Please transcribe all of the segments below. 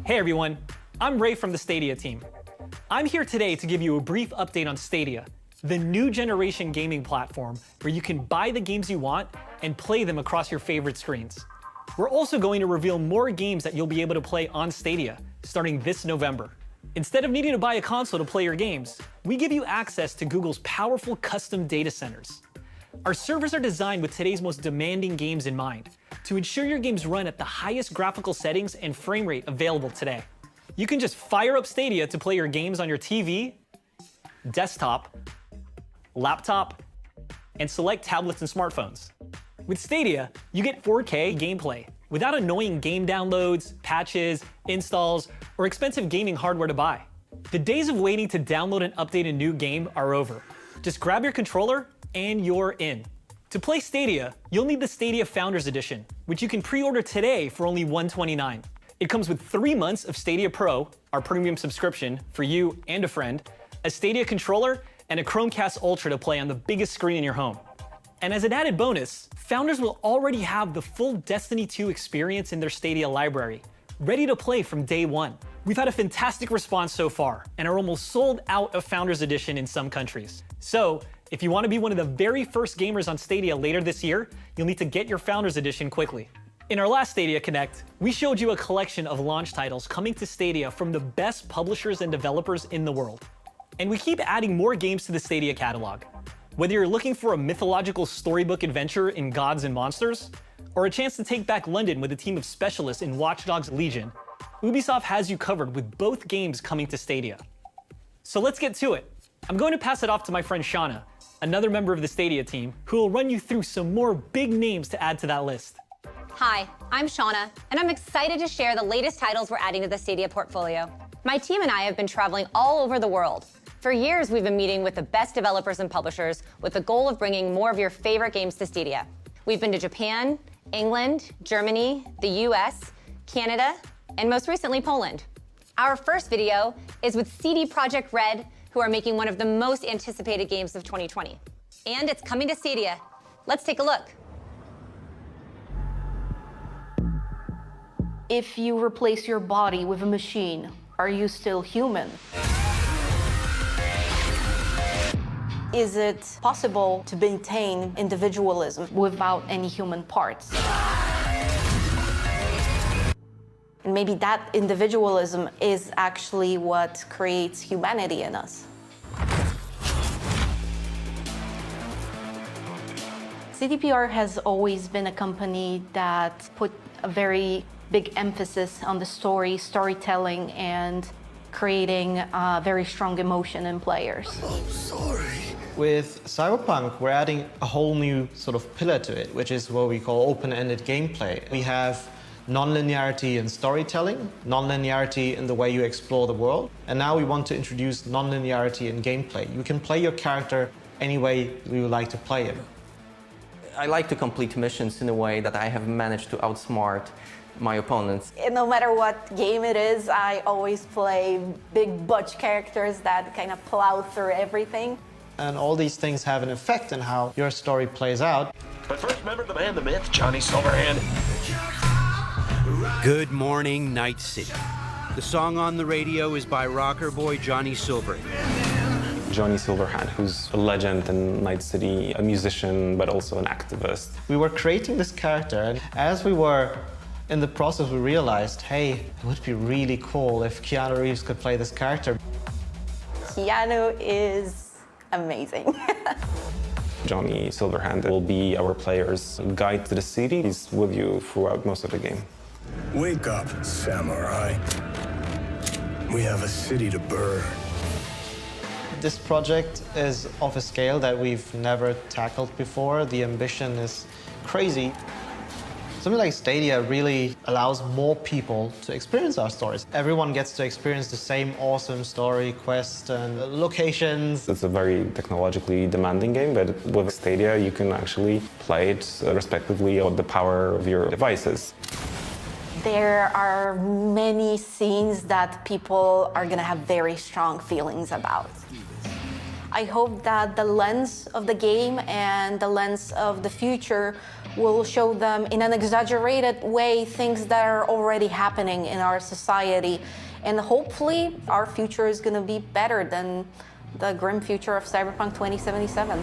Hey everyone, I'm Ray from the Stadia team. I'm here today to give you a brief update on Stadia, the new generation gaming platform where you can buy the games you want and play them across your favorite screens. We're also going to reveal more games that you'll be able to play on Stadia starting this November. Instead of needing to buy a console to play your games, we give you access to Google's powerful custom data centers. Our servers are designed with today's most demanding games in mind to ensure your games run at the highest graphical settings and frame rate available today. You can just fire up Stadia to play your games on your TV, desktop, laptop, and select tablets and smartphones. With Stadia, you get 4K gameplay without annoying game downloads, patches, installs, or expensive gaming hardware to buy. The days of waiting to download and update a new game are over. Just grab your controller and you're in. To play Stadia, you'll need the Stadia Founders Edition, which you can pre-order today for only $129. It comes with 3 months of Stadia Pro, our premium subscription for you and a friend, a Stadia controller, and a Chromecast Ultra to play on the biggest screen in your home. And as an added bonus, Founders will already have the full Destiny 2 experience in their Stadia library, ready to play from day one. We've had a fantastic response so far, and are almost sold out of Founders Edition in some countries. So, if you want to be one of the very first gamers on Stadia later this year, you'll need to get your Founders Edition quickly. In our last Stadia Connect, we showed you a collection of launch titles coming to Stadia from the best publishers and developers in the world. And we keep adding more games to the Stadia catalog. Whether you're looking for a mythological storybook adventure in Gods and Monsters, or a chance to take back London with a team of specialists in Watch Dogs Legion, Ubisoft has you covered with both games coming to Stadia. So let's get to it. I'm going to pass it off to my friend Shauna, another member of the Stadia team, who will run you through some more big names to add to that list. Hi, I'm Shauna, and I'm excited to share the latest titles we're adding to the Stadia portfolio. My team and I have been traveling all over the world. For years, we've been meeting with the best developers and publishers with the goal of bringing more of your favorite games to Stadia. We've been to Japan, England, Germany, the US, Canada, and most recently, Poland. Our first video is with CD Projekt Red, who are making one of the most anticipated games of 2020. And it's coming to Stadia. Let's take a look. If you replace your body with a machine, are you still human? Is it possible to maintain individualism without any human parts? And maybe that individualism is actually what creates humanity in us. CDPR has always been a company that put a very big emphasis on the storytelling, and creating very strong emotion in players. I'm sorry. With Cyberpunk, we're adding a whole new sort of pillar to it, which is what we call open-ended gameplay. We have non-linearity in storytelling, non-linearity in the way you explore the world, and now we want to introduce non-linearity in gameplay. You can play your character any way you would like to play him. I like to complete missions in a way that I have managed to outsmart my opponents. No matter what game it is, I always play big butch characters that kind of plow through everything. And all these things have an effect on how your story plays out. But first, remember the man, the myth, Johnny Silverhand. Good morning, Night City. The song on the radio is by rocker boy Johnny Silverhand. Johnny Silverhand, who's a legend in Night City, a musician, but also an activist. We were creating this character, and as we were in the process, we realized, hey, it would be really cool if Keanu Reeves could play this character. Keanu is amazing. Johnny Silverhand will be our player's guide to the city. He's with you throughout most of the game. Wake up, samurai. We have a city to burn. This project is of a scale that we've never tackled before. The ambition is crazy. Something like Stadia really allows more people to experience our stories. Everyone gets to experience the same awesome story, quest, and locations. It's a very technologically demanding game, but with Stadia, you can actually play it respectively of the power of your devices. There are many scenes that people are gonna have very strong feelings about. I hope that the lens of the game and the lens of the future will show them in an exaggerated way things that are already happening in our society. And hopefully our future is going to be better than the grim future of Cyberpunk 2077.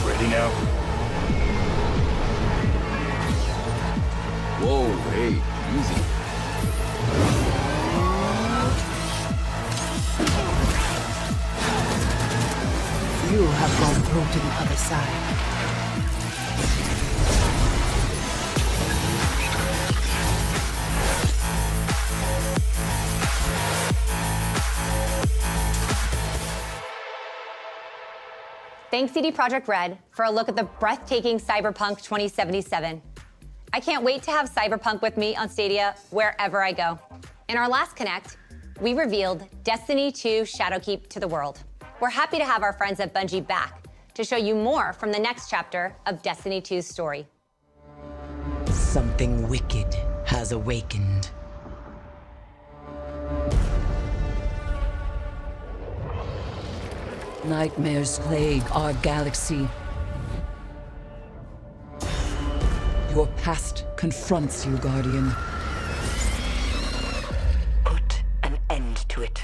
Ready now? Whoa, hey, easy. You have gone through to the other side. Thanks CD Projekt Red for a look at the breathtaking Cyberpunk 2077. I can't wait to have Cyberpunk with me on Stadia wherever I go. In our last Connect, we revealed Destiny 2 Shadowkeep to the world. We're happy to have our friends at Bungie back to show you more from the next chapter of Destiny 2's story. Something wicked has awakened. Nightmares plague our galaxy. Your past confronts you, Guardian. Put an end to it.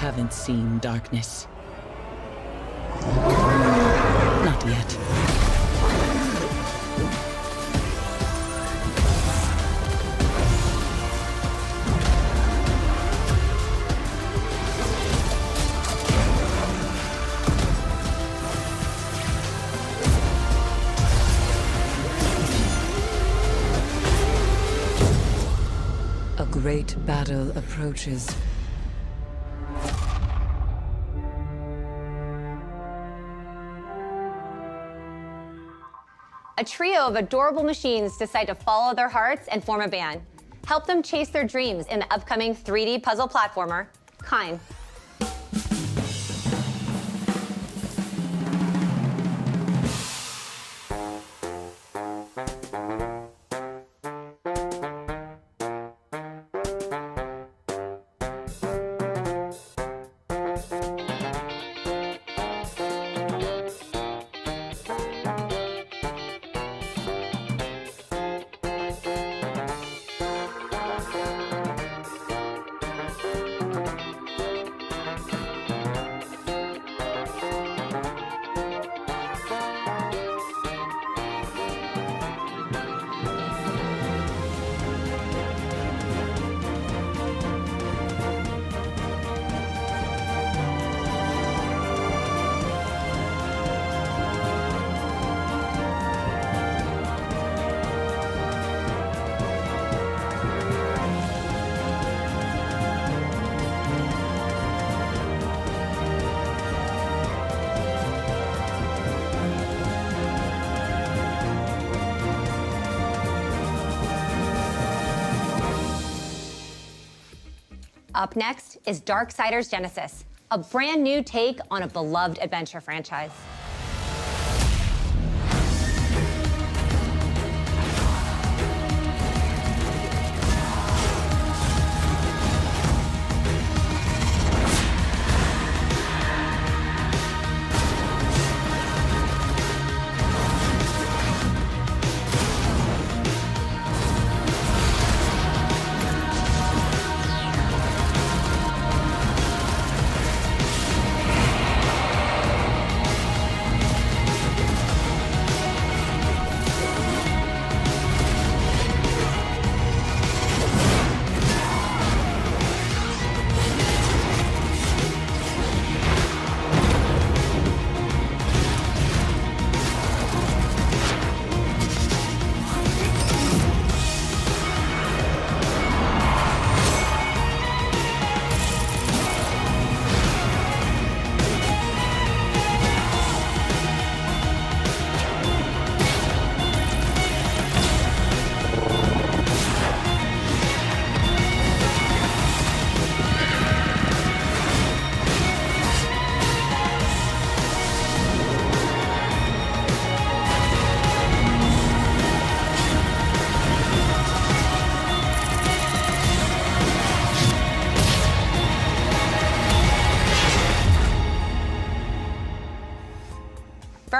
Haven't seen darkness. Not yet. A great battle approaches. A trio of adorable machines decide to follow their hearts and form a band. Help them chase their dreams in the upcoming 3D puzzle platformer, Kine. Up next is Darksiders Genesis, a brand new take on a beloved adventure franchise.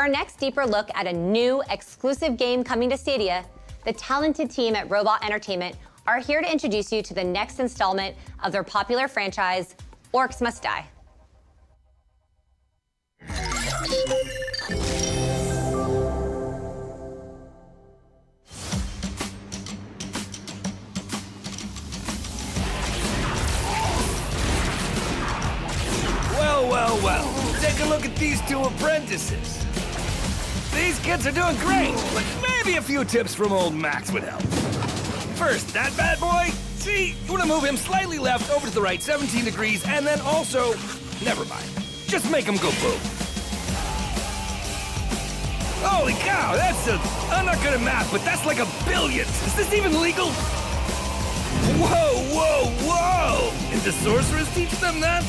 our next deeper look at a new exclusive game coming to Stadia, the talented team at Robot Entertainment are here to introduce you to the next installment of their popular franchise, Orcs Must Die. Well, take a look at these two apprentices. These kids are doing great, but maybe a few tips from old Max would help. First, that bad boy, see, you want to move him slightly left over to the right 17 degrees, and then also, never mind, just make him go boom. Holy cow, I'm not good at math, but that's like $1 billion. Is this even legal? Whoa! Did the sorcerers teach them that?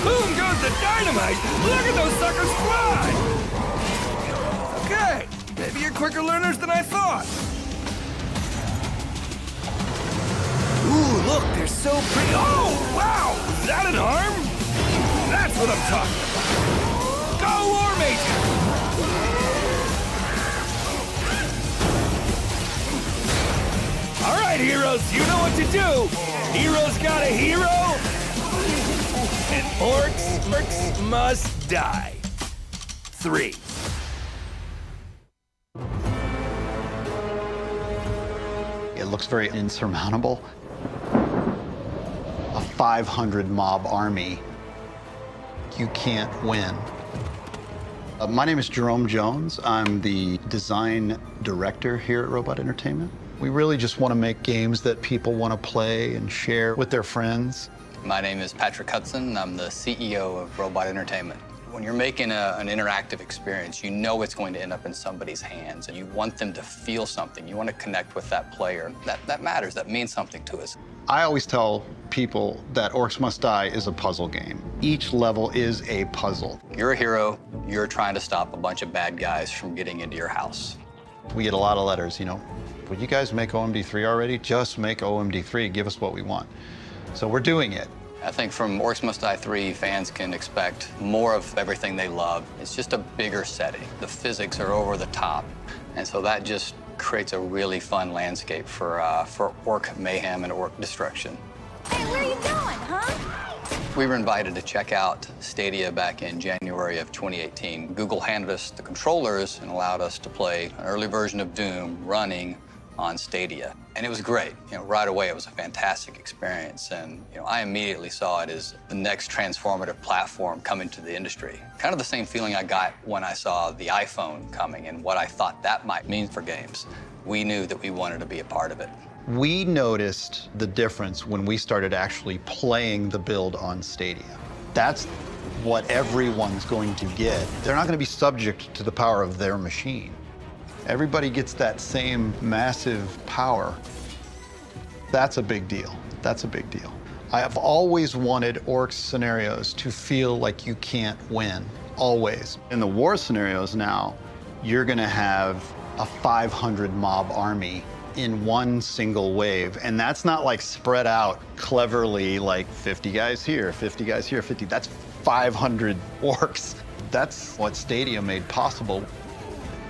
Boom goes the dynamite! Look at those suckers fly! Okay, maybe you're quicker learners than I thought. Ooh, look, they're so pretty. Oh, wow! Is that an arm? That's what I'm talking about. Go, War Mage! All right, heroes, you know what to do. Heroes got a hero, and orcs must die. 3. It looks very insurmountable. A 500 mob army. You can't win. My name is Jerome Jones. I'm the design director here at Robot Entertainment. We really just want to make games that people want to play and share with their friends. My name is Patrick Hudson. I'm the CEO of Robot Entertainment. When you're making an interactive experience, you know it's going to end up in somebody's hands, and you want them to feel something. You want to connect with that player. That matters. That means something to us. I always tell people that Orcs Must Die is a puzzle game. Each level is a puzzle. You're a hero. You're trying to stop a bunch of bad guys from getting into your house. We get a lot of letters, would you guys make OMD3 already? Just make OMD3, give us what we want. So we're doing it. I think from Orcs Must Die 3, fans can expect more of everything they love. It's just a bigger setting. The physics are over the top, and so that just creates a really fun landscape for orc mayhem and orc destruction. Hey, where are you going, huh? We were invited to check out Stadia back in January of 2018. Google handed us the controllers and allowed us to play an early version of Doom running on Stadia. And it was great. Right away, it was a fantastic experience. And, I immediately saw it as the next transformative platform coming to the industry. Kind of the same feeling I got when I saw the iPhone coming and what I thought that might mean for games. We knew that we wanted to be a part of it. We noticed the difference when we started actually playing the build on Stadia. That's what everyone's going to get. They're not going to be subject to the power of their machine. Everybody gets that same massive power. That's a big deal. That's a big deal. I have always wanted Orcs scenarios to feel like you can't win, always. In the war scenarios now, you're gonna have a 500 mob army in one single wave. And that's not like spread out cleverly, like 50 guys here, 50 guys here, 50. That's 500 orcs. That's what Stadia made possible.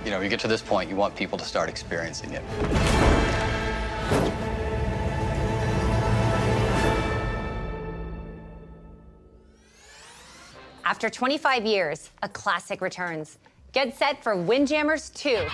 You get to this point, you want people to start experiencing it. After 25 years, a classic returns. Get set for Windjammers 2.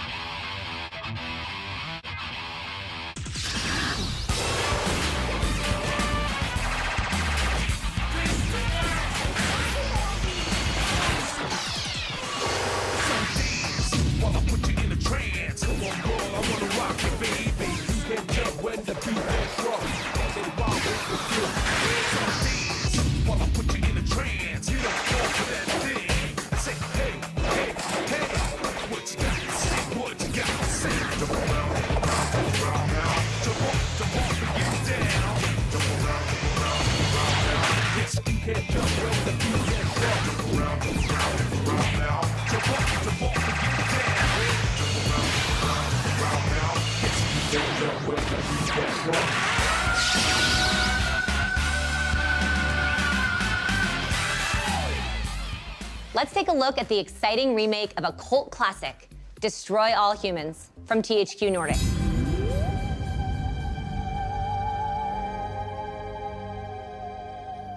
Let's take a look at the exciting remake of a cult classic, Destroy All Humans, from THQ Nordic.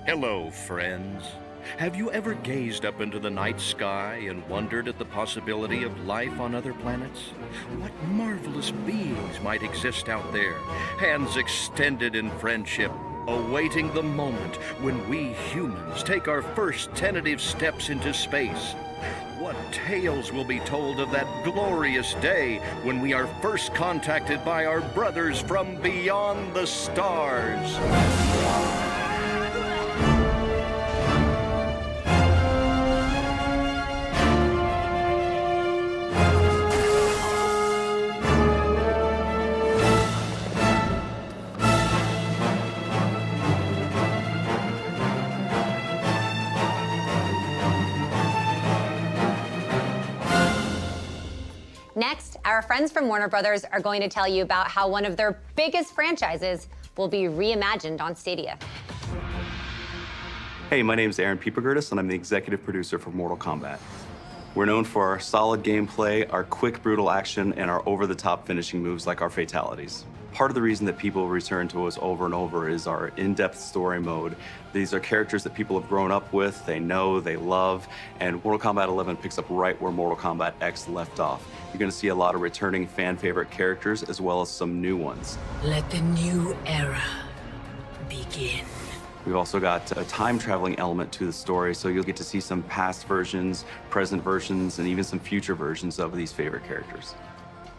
Hello, friends. Have you ever gazed up into the night sky and wondered at the possibility of life on other planets? What marvelous beings might exist out there, hands extended in friendship, awaiting the moment when we humans take our first tentative steps into space? What tales will be told of that glorious day when we are first contacted by our brothers from beyond the stars? Next, our friends from Warner Brothers are going to tell you about how one of their biggest franchises will be reimagined on Stadia. Hey, my name is Aaron Piepergertis, and I'm the executive producer for Mortal Kombat. We're known for our solid gameplay, our quick, brutal action, and our over-the-top finishing moves like our fatalities. Part of the reason that people return to us over and over is our in-depth story mode. These are characters that people have grown up with, they know, they love, and Mortal Kombat 11 picks up right where Mortal Kombat X left off. You're going to see a lot of returning fan-favorite characters as well as some new ones. Let the new era begin. We've also got a time-traveling element to the story, so you'll get to see some past versions, present versions, and even some future versions of these favorite characters.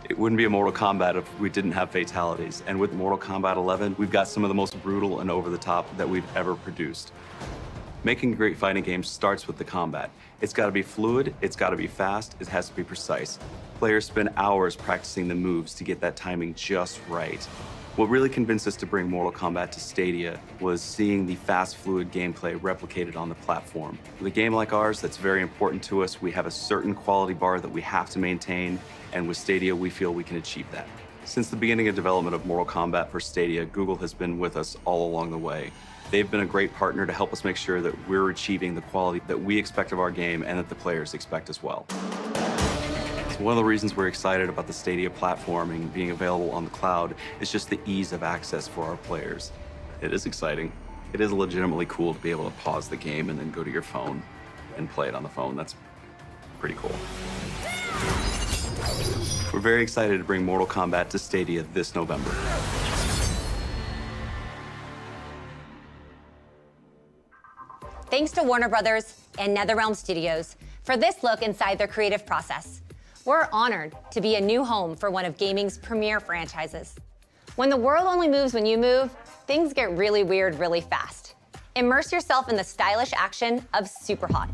It wouldn't be a Mortal Kombat if we didn't have fatalities. And with Mortal Kombat 11, we've got some of the most brutal and over-the-top that we've ever produced. Making a great fighting game starts with the combat. It's got to be fluid, it's got to be fast, it has to be precise. Players spend hours practicing the moves to get that timing just right. What really convinced us to bring Mortal Kombat to Stadia was seeing the fast, fluid gameplay replicated on the platform. With a game like ours that's very important to us, we have a certain quality bar that we have to maintain, and with Stadia, we feel we can achieve that. Since the beginning of development of Mortal Kombat for Stadia, Google has been with us all along the way. They've been a great partner to help us make sure that we're achieving the quality that we expect of our game and that the players expect as well. One of the reasons we're excited about the Stadia platform and being available on the cloud is just the ease of access for our players. It is exciting. It is legitimately cool to be able to pause the game and then go to your phone and play it on the phone. That's pretty cool. We're very excited to bring Mortal Kombat to Stadia this November. Thanks to Warner Brothers and NetherRealm Studios for this look inside their creative process. We're honored to be a new home for one of gaming's premier franchises. When the world only moves when you move, things get really weird really fast. Immerse yourself in the stylish action of Superhot.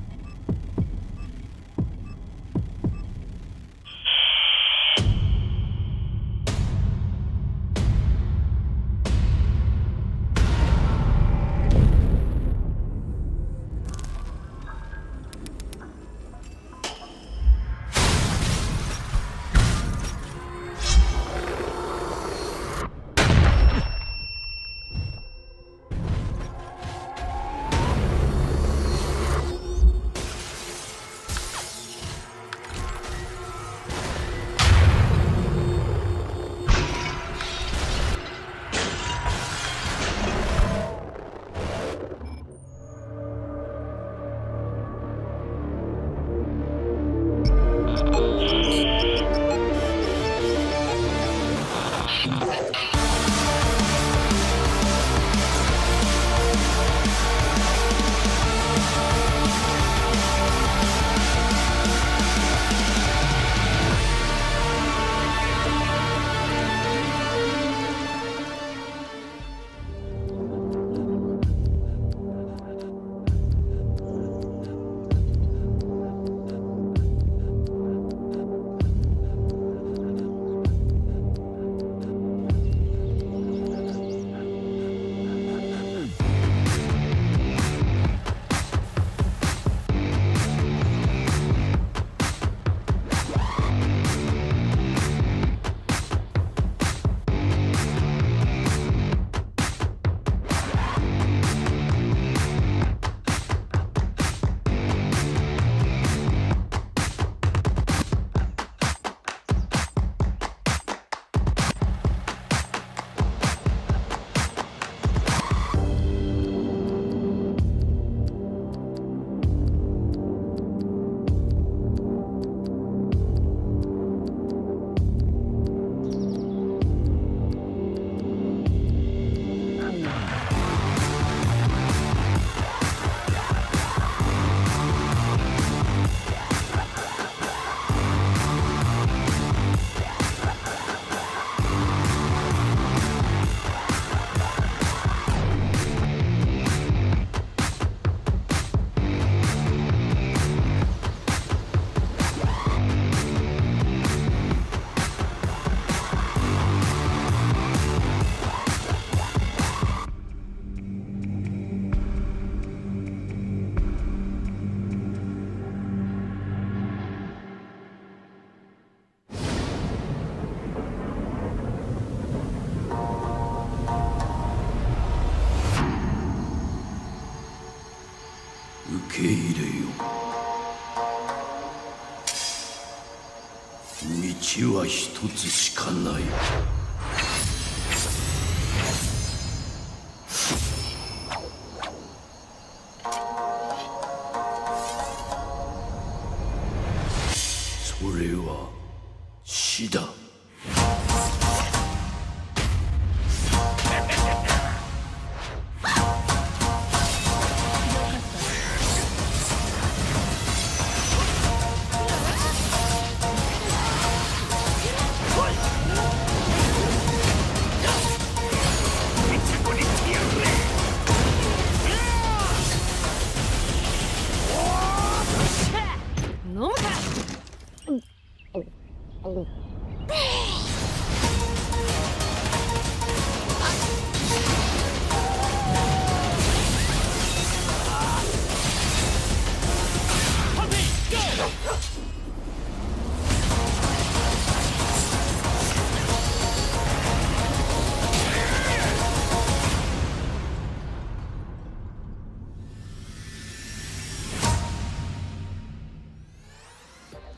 受け入れよ。道は一つしかない。それは死だ。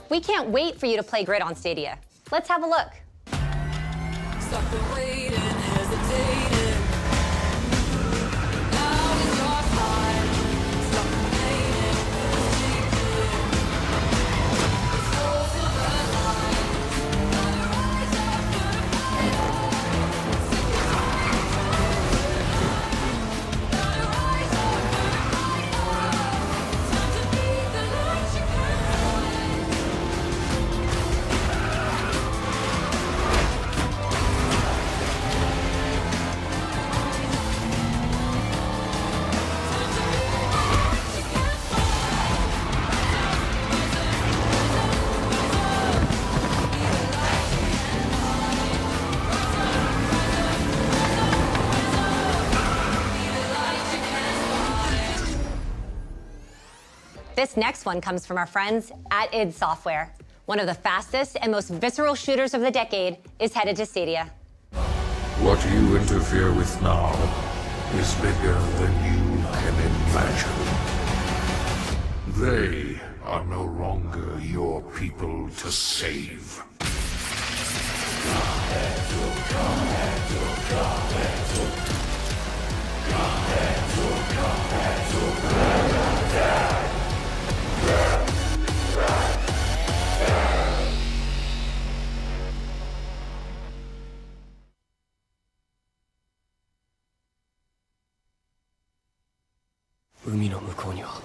We can't wait for you to play Grid on Stadia. Let's have a look. This next one comes from our friends at id Software. One of the fastest and most visceral shooters of the decade is headed to Stadia. What you interfere with now is bigger than you can imagine. They are no longer your people to save. Umi no mukou ni wa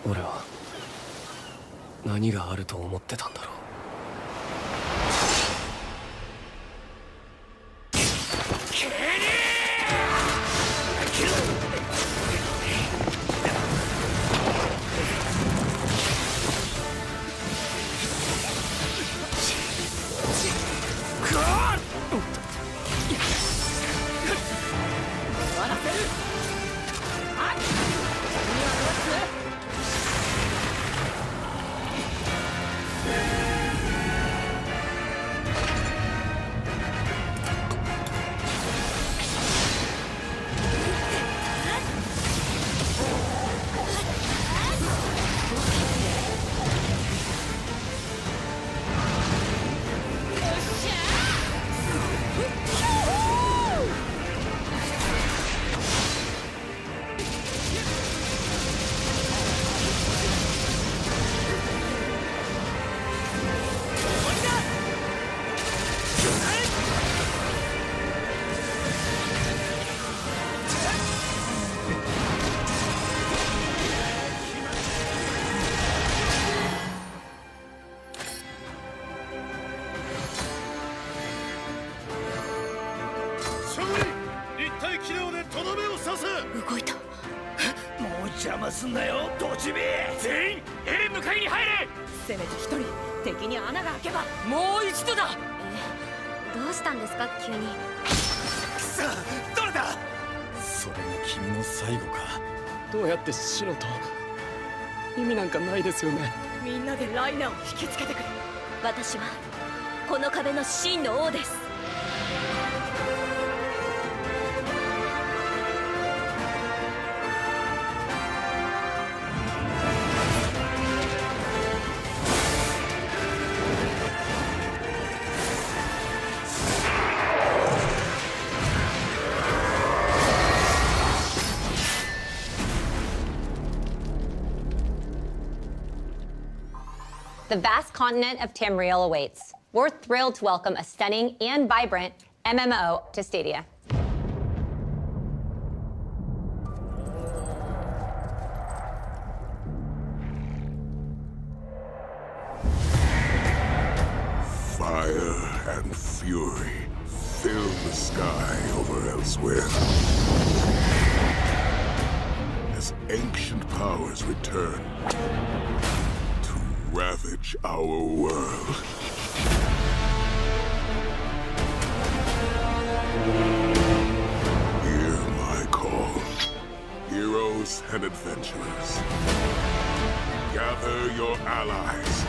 ore wa nani ga aru to omotte tan darou. The vast continent of Tamriel awaits. We're thrilled to welcome a stunning and vibrant MMO to Stadia. Fire and fury fill the sky over elsewhere. As ancient powers return to ravage our world. Hear my call. Heroes and adventurers. Gather your allies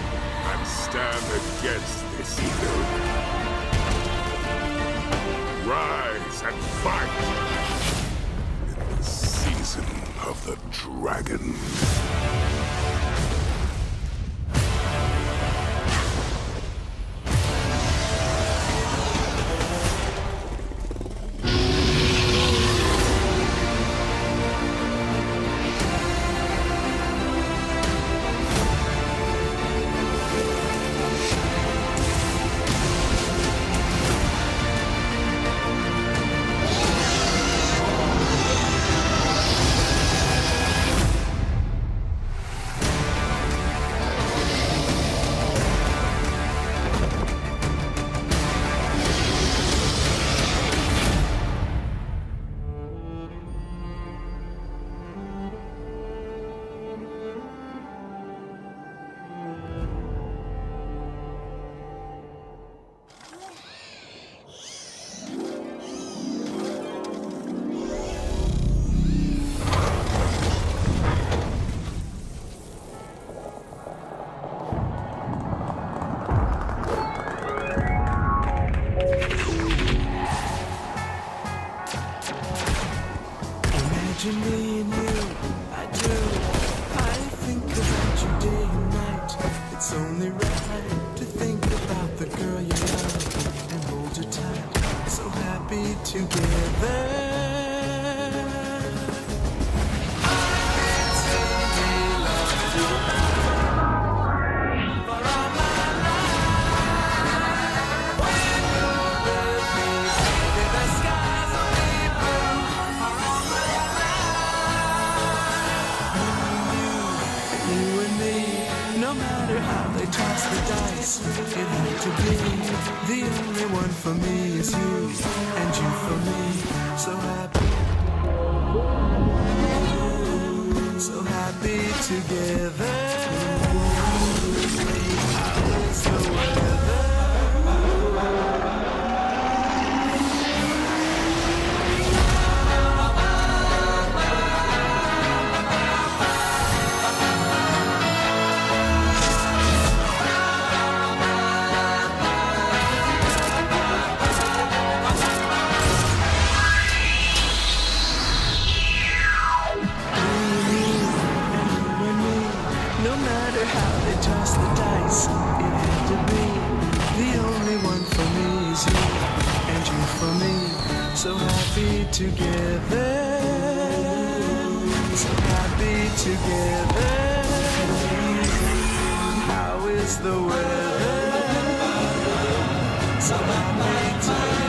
and stand against this evil. Rise and fight in the season of the dragon. Imagine me and you, I do. I think about you day and night. It's only right to think about the girl you love and hold her tight. So happy together. Toss the dice, it had to be. The only one for me is you, and you for me. So happy, so happy together. How is the weather? Toss the dice, it had to be. The only one for me is you, and you for me. So happy together, so happy together. How is the weather? So happy together,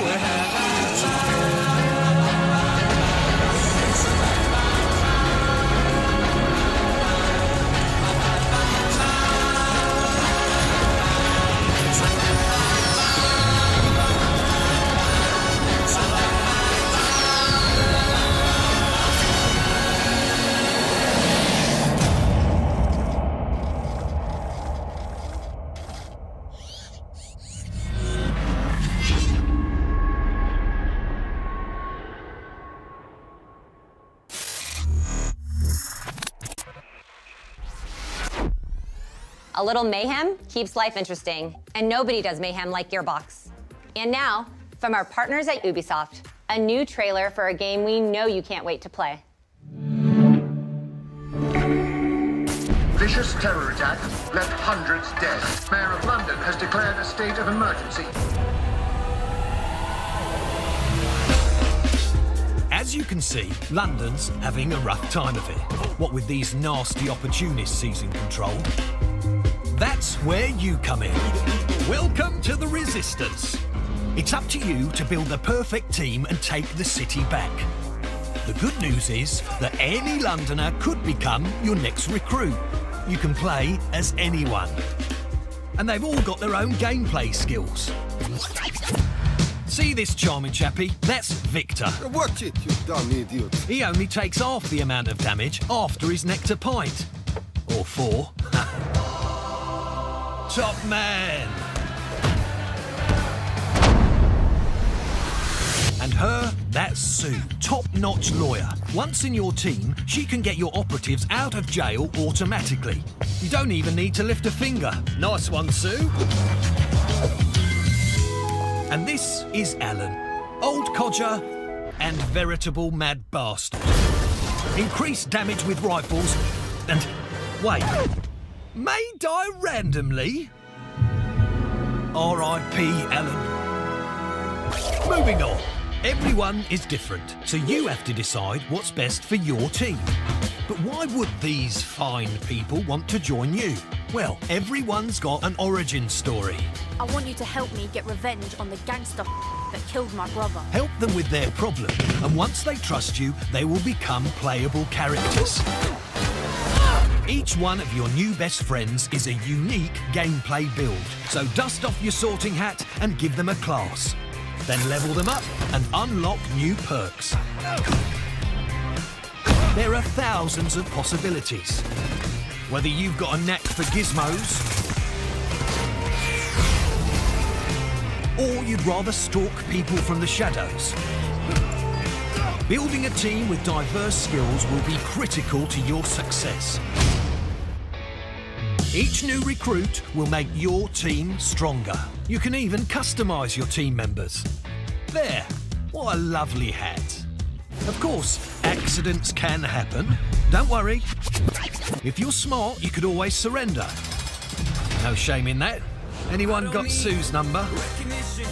we're happy together. A little mayhem keeps life interesting, and nobody does mayhem like Gearbox. And now, from our partners at Ubisoft, a new trailer for a game we know you can't wait to play. Vicious terror attack left hundreds dead. Mayor of London has declared a state of emergency. As As you can see, London's having a rough time of it. What with these nasty opportunists seizing control. That's where you come in. Welcome to the Resistance. It's up to you to build the perfect team and take the city back. The good news is that any Londoner could become your next recruit. You can play as anyone. And they've all got their own gameplay skills. See this charming chappie? That's Victor. Watch it, you dumb idiot. He only takes half the amount of damage after his nectar pint. Or 4. Top man. And her, that's Sue, top-notch lawyer. Once in your team, she can get your operatives out of jail automatically. You don't even need to lift a finger. Nice one, Sue. And this is Alan, old codger and veritable mad bastard. Increased damage with rifles and... wait, may die randomly? R.I.P. Alan. Moving on. Everyone is different, so you have to decide what's best for your team. But why would these fine people want to join you? Well, everyone's got an origin story. I want you to help me get revenge on the gangster that killed my brother. Help them with their problem, and once they trust you, they will become playable characters. Each one of your new best friends is a unique gameplay build, so dust off your sorting hat and give them a class. Then level them up and unlock new perks. There are thousands of possibilities. Whether you've got a knack for gizmos, or you'd rather stalk people from the shadows. Building a team with diverse skills will be critical to your success. Each new recruit will make your team stronger. You can even customise your team members. There, what a lovely hat. Of course, accidents can happen. Don't worry. If you're smart, you could always surrender. No shame in that. Anyone got Sue's number?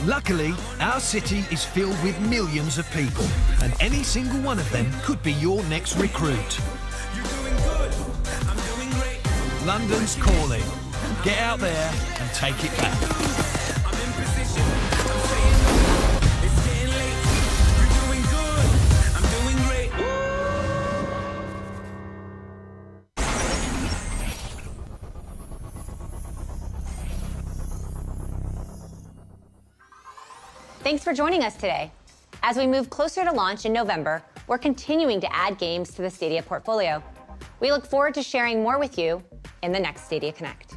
Luckily, our city is filled with millions of people, and any single one of them could be your next recruit. London's calling. Get out there and take it back. Thanks for joining us today. As we move closer to launch in November, we're continuing to add games to the Stadia portfolio. We look forward to sharing more with you in the next Stadia Connect.